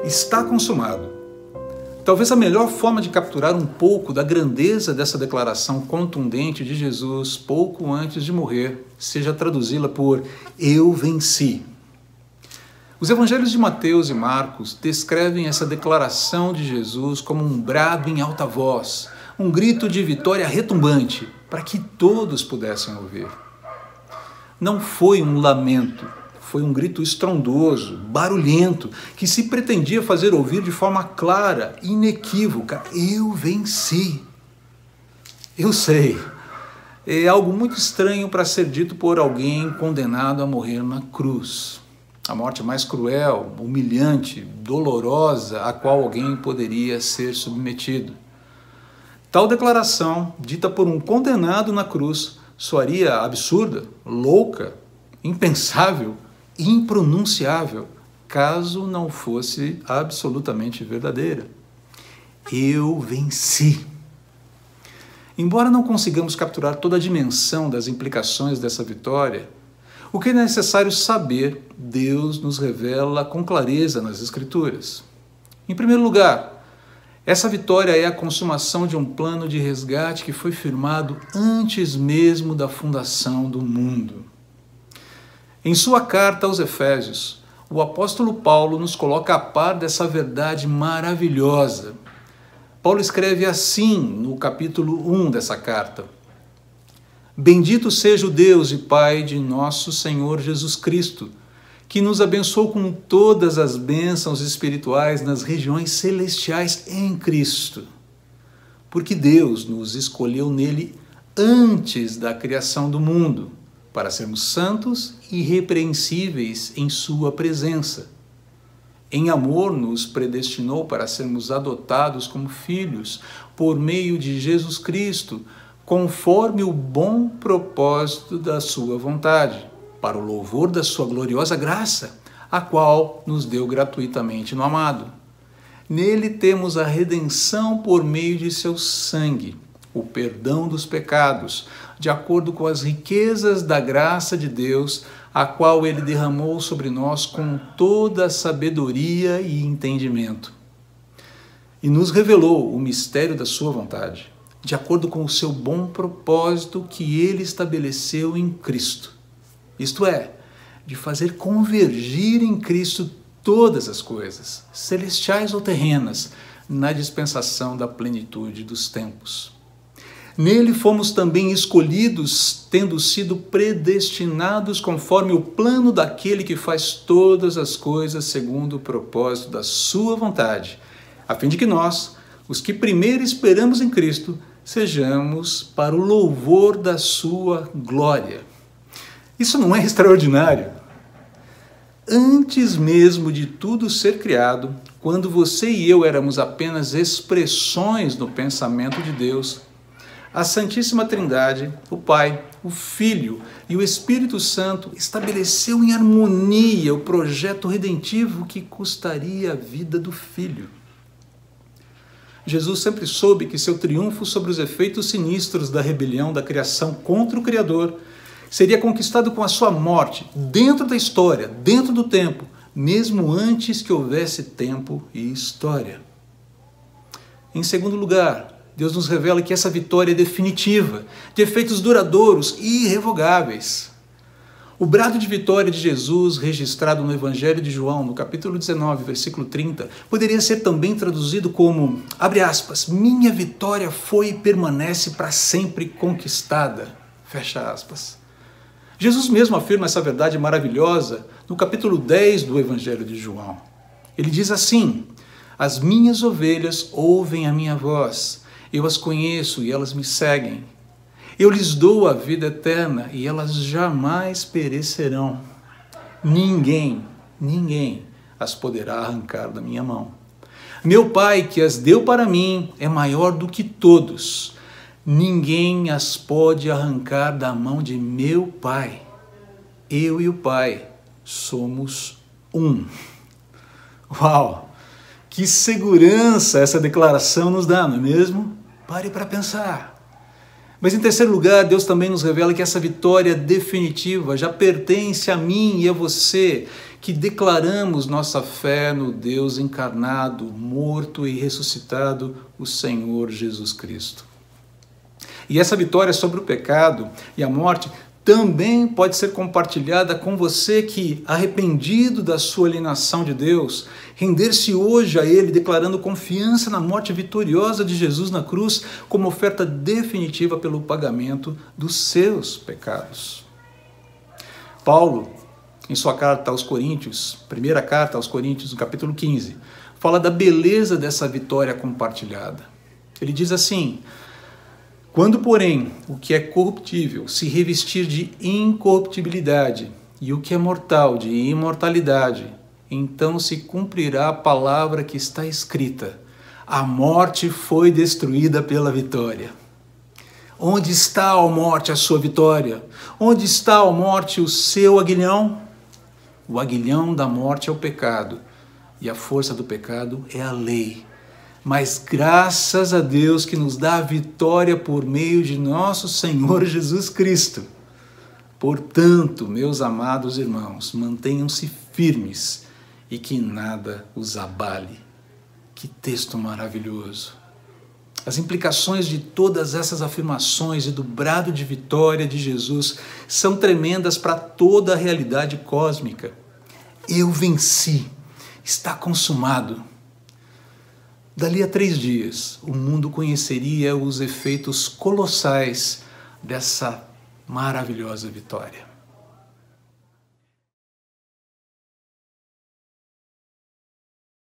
Está consumado. Talvez a melhor forma de capturar um pouco da grandeza dessa declaração contundente de Jesus pouco antes de morrer seja traduzi-la por "Eu venci". Os evangelhos de Mateus e Marcos descrevem essa declaração de Jesus como um brado em alta voz, um grito de vitória retumbante, para que todos pudessem ouvir. Não foi um lamento, foi um grito estrondoso, barulhento, que se pretendia fazer ouvir de forma clara, inequívoca: "Eu venci". Eu sei, é algo muito estranho para ser dito por alguém condenado a morrer na cruz. A morte mais cruel, humilhante, dolorosa a qual alguém poderia ser submetido. Tal declaração, dita por um condenado na cruz, soaria absurda, louca, impensável, impronunciável, caso não fosse absolutamente verdadeira. Eu venci. Embora não consigamos capturar toda a dimensão das implicações dessa vitória, o que é necessário saber, Deus nos revela com clareza nas Escrituras. Em primeiro lugar, essa vitória é a consumação de um plano de resgate que foi firmado antes mesmo da fundação do mundo. Em sua carta aos Efésios, o apóstolo Paulo nos coloca a par dessa verdade maravilhosa. Paulo escreve assim no capítulo 1 dessa carta: "Bendito seja o Deus e Pai de nosso Senhor Jesus Cristo, que nos abençoou com todas as bênçãos espirituais nas regiões celestiais em Cristo. Porque Deus nos escolheu nele antes da criação do mundo, para sermos santos e irrepreensíveis em sua presença. Em amor nos predestinou para sermos adotados como filhos por meio de Jesus Cristo, conforme o bom propósito da sua vontade, para o louvor da sua gloriosa graça, a qual nos deu gratuitamente no amado. Nele temos a redenção por meio de seu sangue, o perdão dos pecados, de acordo com as riquezas da graça de Deus, a qual ele derramou sobre nós com toda a sabedoria e entendimento. E nos revelou o mistério da sua vontade, de acordo com o seu bom propósito que ele estabeleceu em Cristo. Isto é, de fazer convergir em Cristo todas as coisas, celestiais ou terrenas, na dispensação da plenitude dos tempos. Nele fomos também escolhidos, tendo sido predestinados conforme o plano daquele que faz todas as coisas segundo o propósito da sua vontade, a fim de que nós, os que primeiro esperamos em Cristo, sejamos para o louvor da sua glória. Isso não é extraordinário? Antes mesmo de tudo ser criado, quando você e eu éramos apenas expressões do pensamento de Deus, a Santíssima Trindade, o Pai, o Filho e o Espírito Santo estabeleceu em harmonia o projeto redentivo que custaria a vida do Filho. Jesus sempre soube que seu triunfo sobre os efeitos sinistros da rebelião da criação contra o Criador seria conquistado com a sua morte, dentro da história, dentro do tempo, mesmo antes que houvesse tempo e história. Em segundo lugar, Deus nos revela que essa vitória é definitiva, de efeitos duradouros e irrevogáveis. O brado de vitória de Jesus, registrado no Evangelho de João, no capítulo 19, versículo 30, poderia ser também traduzido como, abre aspas, "minha vitória foi e permanece para sempre conquistada", fecha aspas. Jesus mesmo afirma essa verdade maravilhosa no capítulo 10 do Evangelho de João. Ele diz assim: "As minhas ovelhas ouvem a minha voz, eu as conheço e elas me seguem. Eu lhes dou a vida eterna e elas jamais perecerão. Ninguém as poderá arrancar da minha mão. Meu Pai, que as deu para mim, é maior do que todos. Ninguém as pode arrancar da mão de meu Pai. Eu e o Pai somos um." Uau! Que segurança essa declaração nos dá, não é mesmo? Pare para pensar. Mas em terceiro lugar, Deus também nos revela que essa vitória definitiva já pertence a mim e a você, que declaramos nossa fé no Deus encarnado, morto e ressuscitado, o Senhor Jesus Cristo. E essa vitória sobre o pecado e a morte também pode ser compartilhada com você que, arrependido da sua alienação de Deus, render-se hoje a Ele, declarando confiança na morte vitoriosa de Jesus na cruz como oferta definitiva pelo pagamento dos seus pecados. Paulo, em sua carta aos Coríntios, primeira carta aos Coríntios, no capítulo 15, fala da beleza dessa vitória compartilhada. Ele diz assim: quando, porém, o que é corruptível se revestir de incorruptibilidade e o que é mortal de imortalidade, então se cumprirá a palavra que está escrita: a morte foi destruída pela vitória. Onde está, ó morte, a sua vitória? Onde está, ó morte, o seu aguilhão? O aguilhão da morte é o pecado, e a força do pecado é a lei. Mas graças a Deus que nos dá a vitória por meio de nosso Senhor Jesus Cristo. Portanto, meus amados irmãos, mantenham-se firmes e que nada os abale. Que texto maravilhoso! As implicações de todas essas afirmações e do brado de vitória de Jesus são tremendas para toda a realidade cósmica. Eu venci, está consumado. Dali a 3 dias, o mundo conheceria os efeitos colossais dessa maravilhosa vitória.